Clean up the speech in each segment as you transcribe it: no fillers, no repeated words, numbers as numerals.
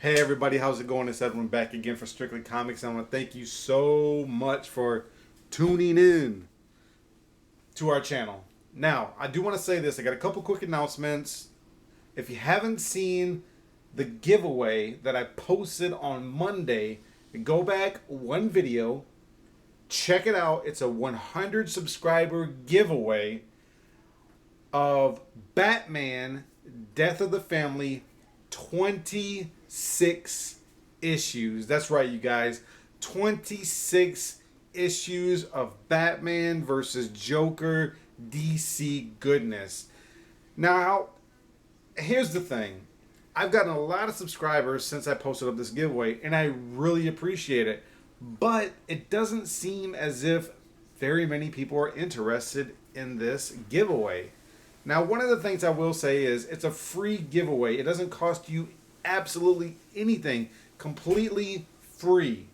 Hey everybody, how's it going? It's Edwin back again for Strictly Comics. I want to thank you so much for tuning in to our channel. Now, I do want to say this. I got a couple quick announcements. If you haven't seen the giveaway that I posted on Monday, go back one video, check it out. It's a 100 subscriber giveaway of Batman Death of the Family 26 issues. That's right, you guys. 26 issues of Batman versus Joker DC goodness. Now, here's the thing. I've gotten a lot of subscribers since I posted up this giveaway, and I really appreciate it. But it doesn't seem as if very many people are interested in this giveaway. Now, one of the things I will say is it's a free giveaway. It doesn't cost you absolutely anything. Completely free.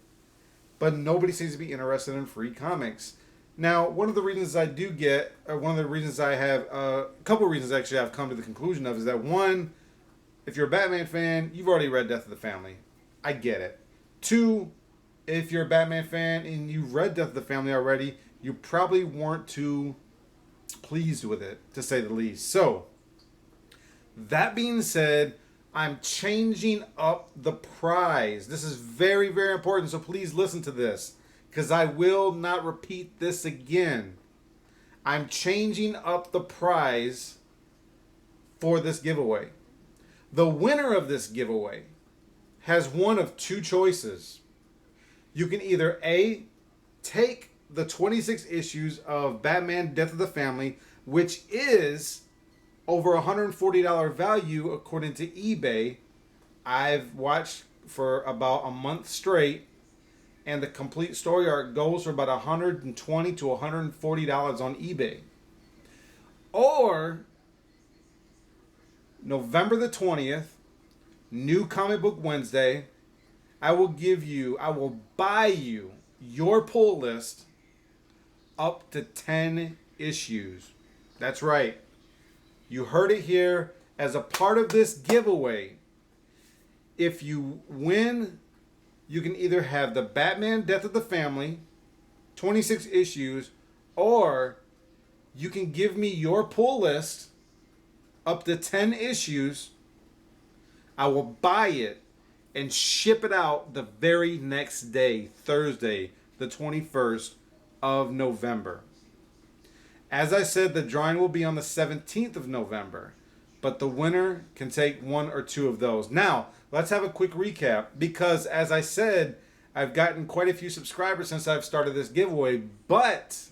But nobody seems to be interested in free comics. Now, one of the reasons I do get, or one of the reasons I have, a couple of reasons actually I've come to the conclusion of is that one, if you're a Batman fan, you've already read Death of the Family. I get it. Two, if you're a Batman fan and you read Death of the Family already, you probably weren't too pleased with it, to say the least. So, that being said, I'm changing up the prize. This is very, very important, so please listen to this, because I will not repeat this again. I'm changing up the prize for this giveaway. The winner of this giveaway has one of two choices. You can either A, take the 26 issues of Batman Death of the Family, which is over $140 value according to eBay. I've watched for about a month straight, and the complete story arc goes for about $120 to $140 on eBay. Or November the 20th, New Comic Book Wednesday, I will buy you your pull list up to 10 issues. That's right. You heard it here. As a part of this giveaway, if you win, you can either have the Batman Death of the Family, 26 issues, or you can give me your pull list up to 10 issues. I will buy it and ship it out the very next day, Thursday, the 21st of November. As I said, the drawing will be on the 17th of November, but the winner can take one or two of those. Now, let's have a quick recap, because as I said, I've gotten quite a few subscribers since I've started this giveaway, but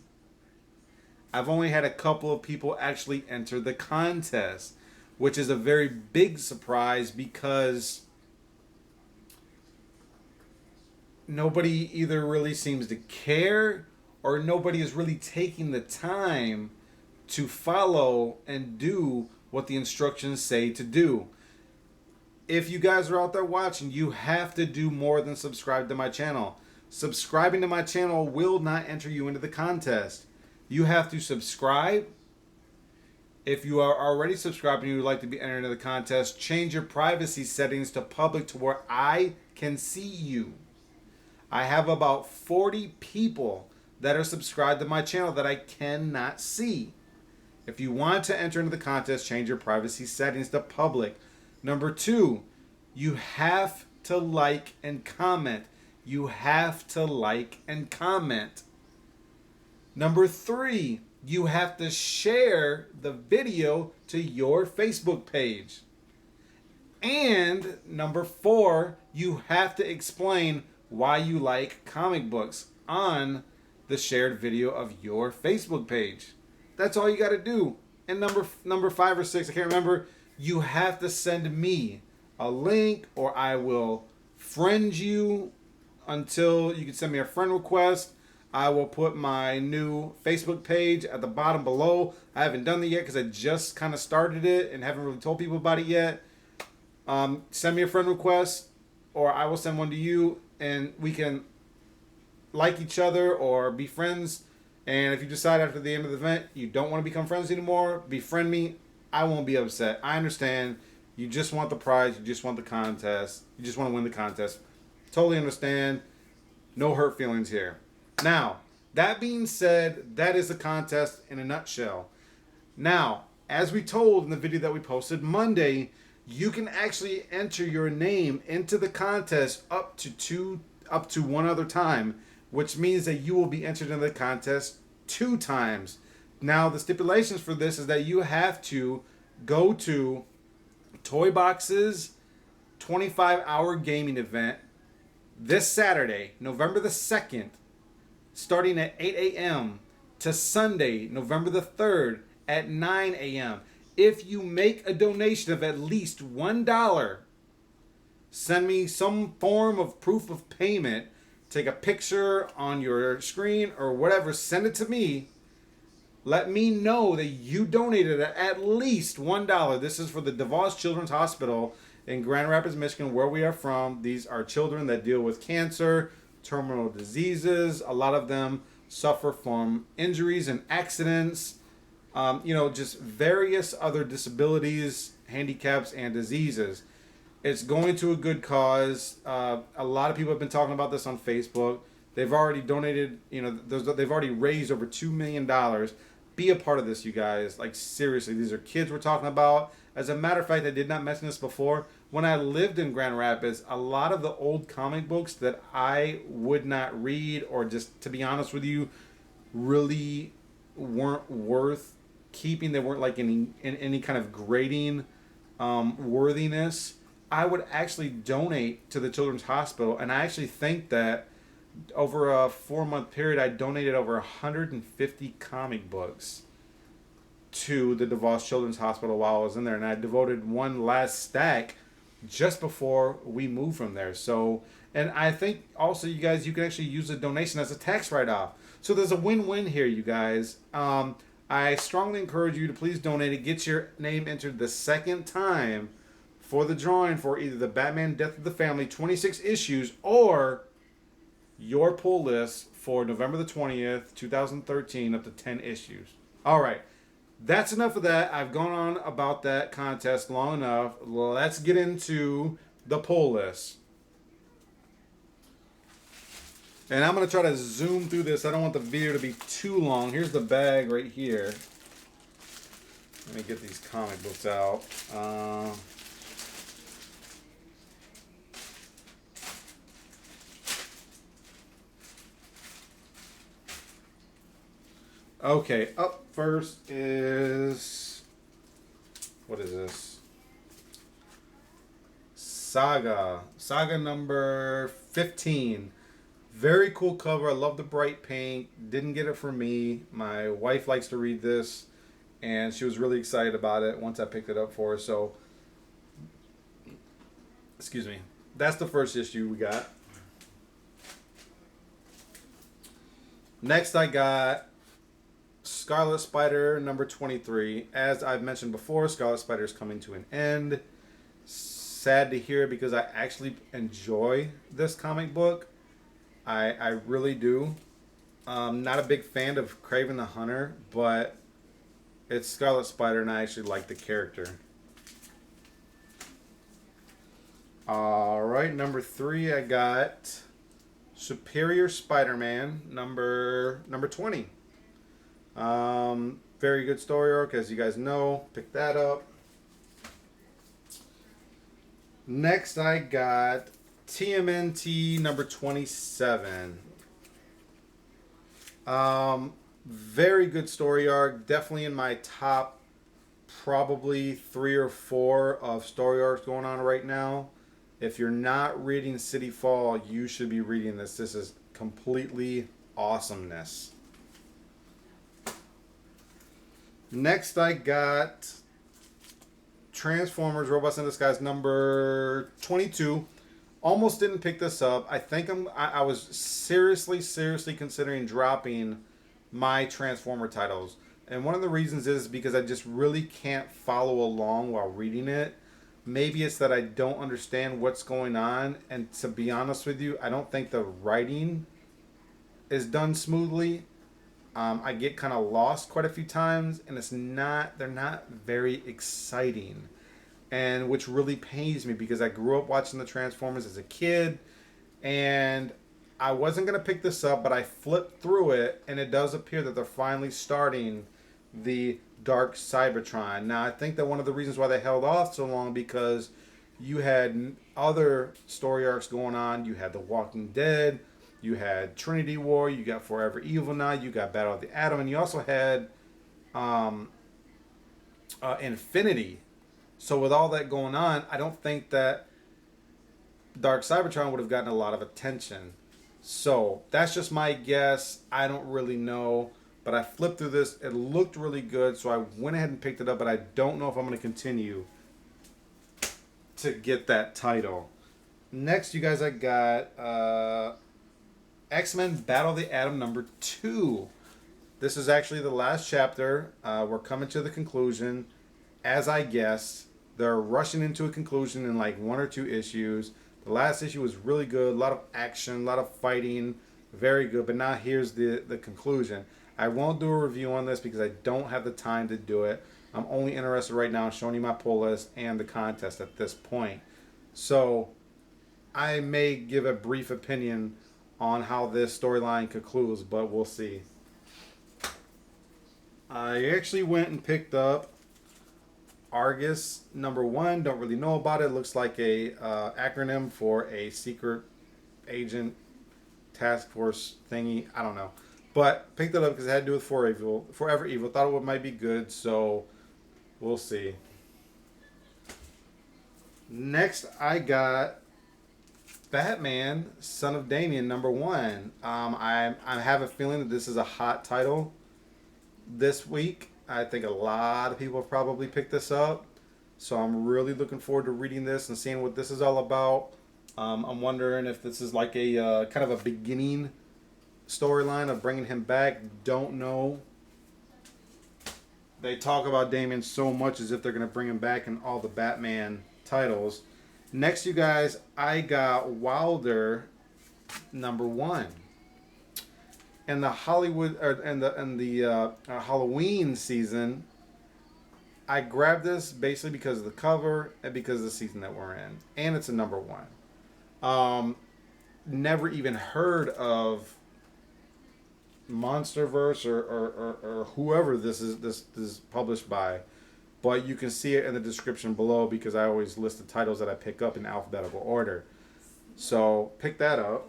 I've only had a couple of people actually enter the contest, which is a very big surprise because nobody either really seems to care or nobody is really taking the time to follow and do what the instructions say to do. If you guys are out there watching, you have to do more than subscribe to my channel. Subscribing to my channel will not enter you into the contest. You have to subscribe. If you are already subscribed and you would like to be entered into the contest, change your privacy settings to public to where I can see you. I have about 40 people that are subscribed to my channel that I cannot see. If you want to enter into the contest, change your privacy settings to public. Number two, you have to like and comment. You have to like and comment. Number three, you have to share the video to your Facebook page. And number four, you have to explain why you like comic books on the shared video of your Facebook page. That's all you got to do. And number 5 or 6, I can't remember, you have to send me a link, or I will friend you until you can send me a friend request. I will put my new Facebook page at the bottom below. I haven't done that yet because I just kind of started it and haven't really told people about it yet. Send me a friend request, or I will send one to you, and we can like each other or be friends. And if you decide after the end of the event you don't want to become friends anymore, befriend me. I won't be upset. I understand You just want the prize. You just want the contest. You just want to win the contest. Totally understand. No hurt feelings here. Now, that being said, that is the contest in a nutshell. Now, as we told in the video that we posted Monday, you can actually enter your name into the contest up to one other time, which means that you will be entered in the contest 2 times. Now, the stipulations for this is that you have to go to TOYBOXX's 25-hour gaming event this Saturday, November the 2nd, starting at 8 a.m. to Sunday, November the 3rd at 9 a.m. If you make a donation of at least $1, send me some form of proof of payment. Take a picture on your screen or whatever. Send it to me. Let me know that you donated at least $1. This is for the DeVos Children's Hospital in Grand Rapids, Michigan, where we are from. These are children that deal with cancer, terminal diseases. A lot of them suffer from injuries and accidents. Just various other disabilities, handicaps, and diseases. It's going to a good cause. A lot of people have been talking about this on Facebook. They've already donated, they've already raised over $2 million. Be a part of this, you guys. Like, seriously, these are kids we're talking about. As a matter of fact, I did not mention this before. When I lived in Grand Rapids, a lot of the old comic books that I would not read, or just, to be honest with you, really weren't worth keeping. They weren't like in any kind of grading worthiness. I would actually donate to the Children's Hospital, and I actually think that over a 4-month period, I donated over 150 comic books to the DeVos Children's Hospital while I was in there, and I devoted one last stack just before we moved from there. So, and I think also, you guys, you can actually use a donation as a tax write-off. So there's a win-win here, you guys. I strongly encourage you to please donate and get your name entered the second time for the drawing for either the Batman Death of the Family 26 issues or your pull list for November the 20th, 2013, up to 10 issues. All right. That's enough of that. I've gone on about that contest long enough. Let's get into the pull list. And I'm going to try to zoom through this. I don't want the video to be too long. Here's the bag right here. Let me get these comic books out. Okay, up first is... what is this? Saga. Saga number 15. Very cool cover. I love the bright pink. Didn't get it for me. My wife likes to read this, and she was really excited about it once I picked it up for her. So, excuse me. That's the first issue we got. Next, I got Scarlet Spider number 23. As I've mentioned before, Scarlet Spider is coming to an end. Sad to hear, because I actually enjoy this comic book. I really do. Not a big fan of Kraven the Hunter, but it's Scarlet Spider, and I actually like the character. Alright, number 3, I got Superior Spider-Man number 20. Very good story arc, as you guys know. Pick that up. Next, I got TMNT number 27. Very good story arc. Definitely in my top probably 3 or 4 of story arcs going on right now. If you're not reading City Fall, you should be reading this. This is completely awesomeness. Next, I got Transformers Robots in Disguise number 22. Almost didn't pick this up. I think I was seriously considering dropping my Transformer titles. And one of the reasons is because I just really can't follow along while reading it. Maybe it's that I don't understand what's going on. And to be honest with you, I don't think the writing is done smoothly. I get kind of lost quite a few times, and they're not very exciting. and which really pains me because I grew up watching the Transformers as a kid, and I wasn't going to pick this up, but I flipped through it, and it does appear that they're finally starting the Dark Cybertron. Now, I think that one of the reasons why they held off so long because you had other story arcs going on. You had The Walking Dead, you had Trinity War, you got Forever Evil now, you got Battle of the Atom, and you also had Infinity. So with all that going on, I don't think that Dark Cybertron would have gotten a lot of attention. So that's just my guess. I don't really know. But I flipped through this. It looked really good. So I went ahead and picked it up. But I don't know if I'm going to continue to get that title. Next, you guys, I got X-Men Battle of the Atom #2. This is actually the last chapter. We're coming to the conclusion. As I guessed, they're rushing into a conclusion in like 1 or 2 issues. The last issue was really good. A lot of action, a lot of fighting. Very good. But now here's the conclusion. I won't do a review on this because I don't have the time to do it. I'm only interested right now in showing you my pull list and the contest at this point. So I may give a brief opinion on how this storyline concludes, but we'll see. I actually went and picked up A.R.G.U.S #1. Don't really know about it. It looks like a acronym for a secret agent task force thingy. I don't know. But picked it up because it had to do with Forever Evil. Thought it might be good, so we'll see. Next, I got Batman, Son of Damian, #1. I have a feeling that this is a hot title this week. I think a lot of people have probably picked this up. So I'm really looking forward to reading this and seeing what this is all about. I'm wondering if this is like a kind of a beginning storyline of bringing him back. Don't know. They talk about Damian so much as if they're going to bring him back in all the Batman titles. Next, you guys, I got Wilder #1. And the Halloween season, I grabbed this basically because of the cover and because of the season that we're in, and it's a #1. Never even heard of Monsterverse or whoever this is published by, but you can see it in the description below because I always list the titles that I pick up in alphabetical order. So pick that up.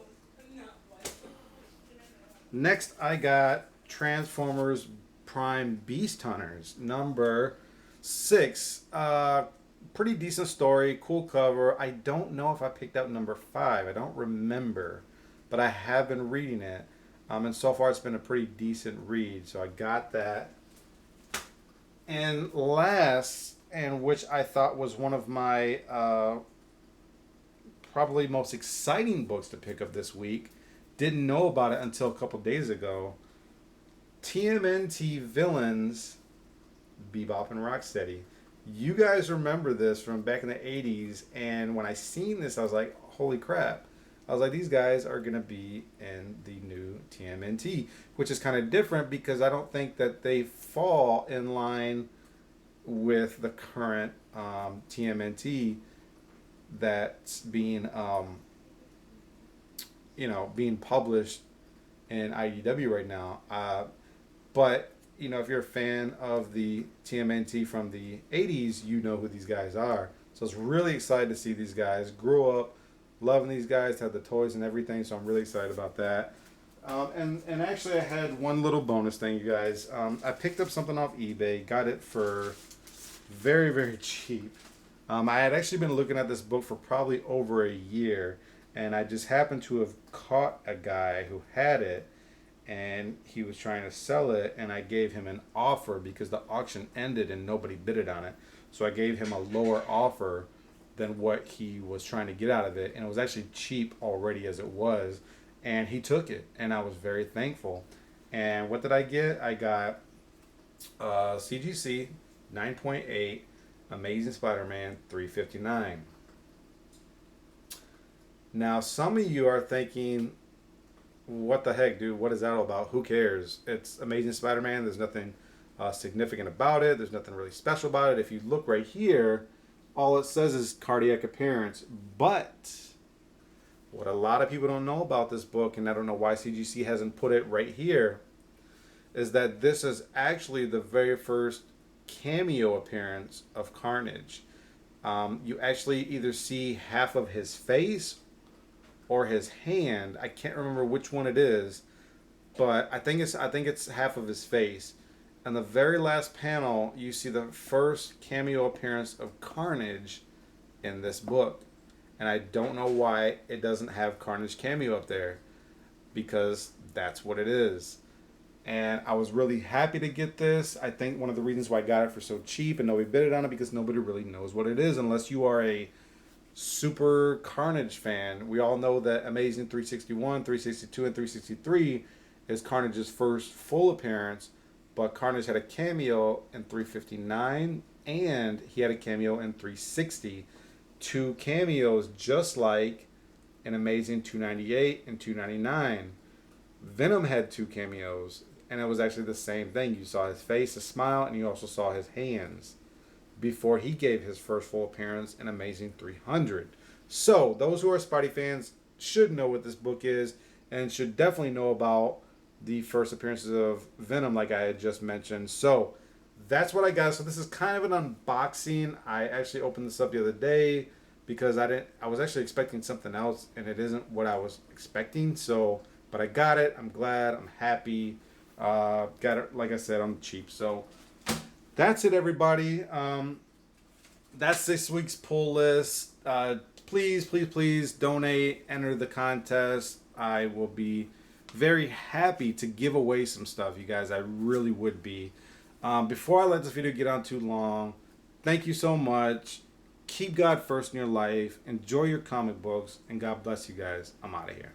Next, I got Transformers Prime Beast Hunters #6. Pretty decent story, cool cover. I don't know if I picked up #5. I don't remember, but I have been reading it. And so far it's been a pretty decent read, so I got that. And last, and which I thought was one of my probably most exciting books to pick up this week, didn't know about it until a couple days ago, TMNT Villains, Bebop and Rocksteady. You guys remember this from back in the 80s, and when I seen this, I was like, holy crap. I was like, these guys are going to be in the new TMNT, which is kind of different because I don't think that they fall in line with the current TMNT that's being, being published in IDW right now. But, if you're a fan of the TMNT from the 80s, you know who these guys are. So I was really excited to see these guys. Grew up loving these guys, had the toys and everything, so I'm really excited about that. And actually I had one little bonus thing, you guys. I picked up something off eBay, got it for very, very cheap. I had actually been looking at this book for probably over a year, and I just happened to have caught a guy who had it, and he was trying to sell it, and I gave him an offer because the auction ended and nobody bid it on it. So I gave him a lower offer than what he was trying to get out of it, and it was actually cheap already as it was, and he took it, and I was very thankful. And what did I get? I got CGC 9.8, Amazing Spider-Man 359. Now some of you are thinking, what the heck, dude, what is that all about? Who cares? It's Amazing Spider-Man. There's nothing significant about it. There's nothing really special about it. If you look right here all it says is cardiac appearance. But what a lot of people don't know about this book, and I don't know why CGC hasn't put it right here, is that this is actually the very first cameo appearance of Carnage. You actually either see half of his face or his hand. I can't remember which one it is, but I think it's half of his face. And the very last panel, you see the first cameo appearance of Carnage in this book. And I don't know why it doesn't have Carnage cameo up there, because that's what it is. And I was really happy to get this. I think one of the reasons why I got it for so cheap and nobody bid it on it, because nobody really knows what it is unless you are a super Carnage fan. We all know that Amazing 361, 362, and 363 is Carnage's first full appearance, but Carnage had a cameo in 359 and he had a cameo in 360. Two cameos just like in Amazing 298 and 299. Venom had two cameos, and it was actually the same thing. You saw his face, a smile, and you also saw his hands before he gave his first full appearance in Amazing 300. So, those who are Spidey fans should know what this book is, and should definitely know about the first appearances of Venom, like I had just mentioned. So, that's what I got. So, this is kind of an unboxing. I actually opened this up the other day because I was actually expecting something else, and it isn't what I was expecting. So, but I got it. I'm glad. I'm happy. Got it. Like I said, I'm cheap. So that's it, everybody. That's this week's pull list. Please donate. Enter the contest. I will be very happy to give away some stuff, you guys. I really would be. Before I let this video get on too long, thank you so much. Keep God first in your life. Enjoy your comic books. And God bless you guys. I'm out of here.